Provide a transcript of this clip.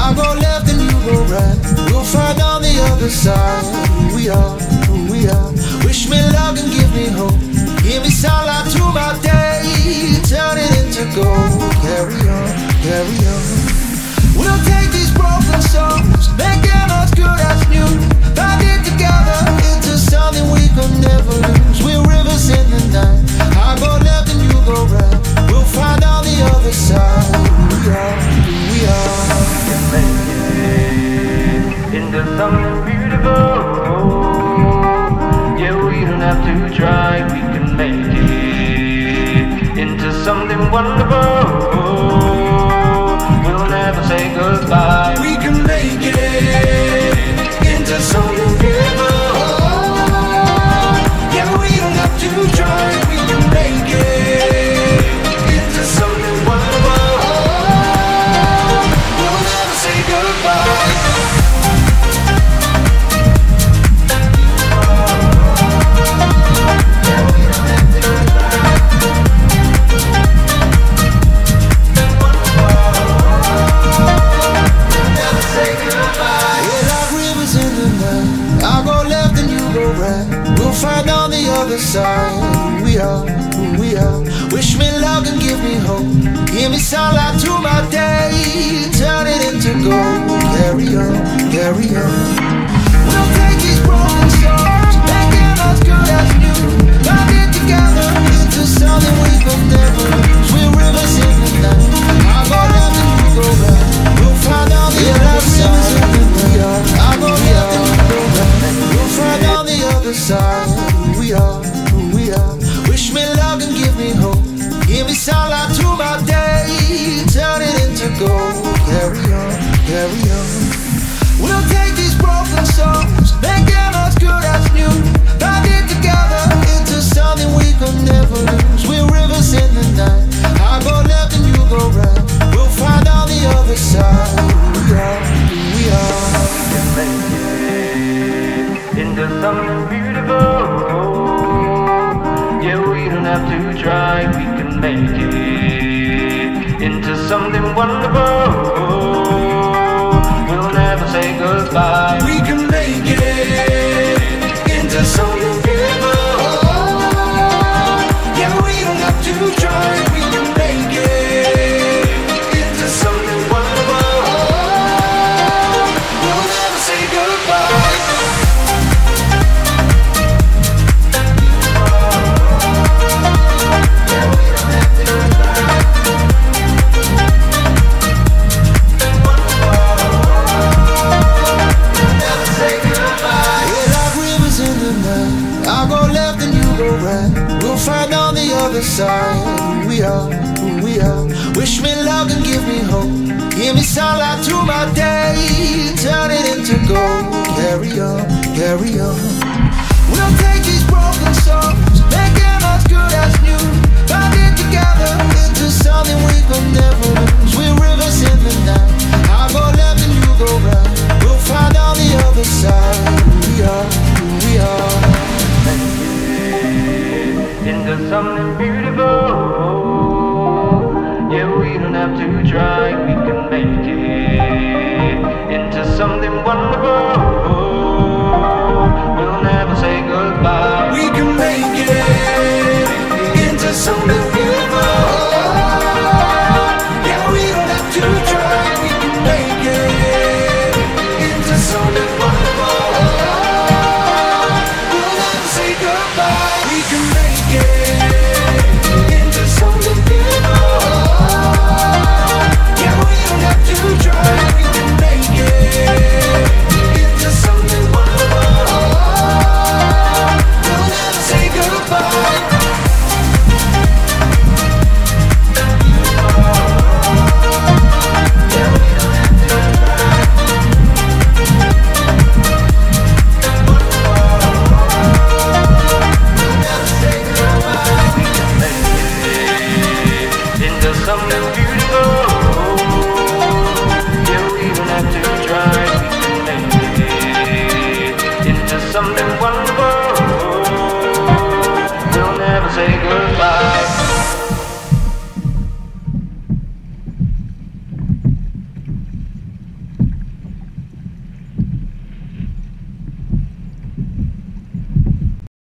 I go left and you go right. We'll find on the other side who we are, who we are. Wish me luck and give me hope. Give me sunlight to my day, turn it into gold. Carry on, carry on. We'll take these broken songs, make them as good as new. Bind it together into something we could never lose. We're rivers in the night. I go left and you go right. We'll find on the other side who we are, who we are. Into something beautiful. Yeah, we don't have to try, we can make it into something wonderful. We'll never say goodbye. We can make it into something beautiful. Yeah, we don't have to try, we can make it into something wonderful. We'll never say goodbye. We'll find on the other side who we are, who we are. Wish me luck and give me hope. Give me sunlight to my day, turn it into gold. Carry on, carry on. We'll take these broken songs, make them as good as new. Bind it together into something we could never lose. We're rivers in the night. I go left and you go right. We'll find on the other side who we are. I go left and you go right. We'll find on the other side who we are, who we are. Wish me luck and give me hope. Give me sunlight to my day, turn it into gold. Carry on, carry on. We'll take these broken songs, make them as good as new. Bind it together into something we could never lose. We're rivers in the night. I go left and you go right. We'll find on the other side who we are, who we are. Into something beautiful. Yeah, we don't have to try, we can make it into something wonderful. We'll never say goodbye. We can make it into something beautiful. Yeah, we don't have to try, we can make it into something wonderful. We'll never say goodbye. Find on the other side who we are, who we are. Wish me luck and give me hope. Give me sunlight to my day, turn it into gold. Carry on, carry on. We'll take these broken songs, make them as good as new. Bind it together into something we could never lose. We're rivers in the night. I go left and you go right. We'll find on the other side who we are, who we are. Into something beautiful. Yeah, we don't have to try, we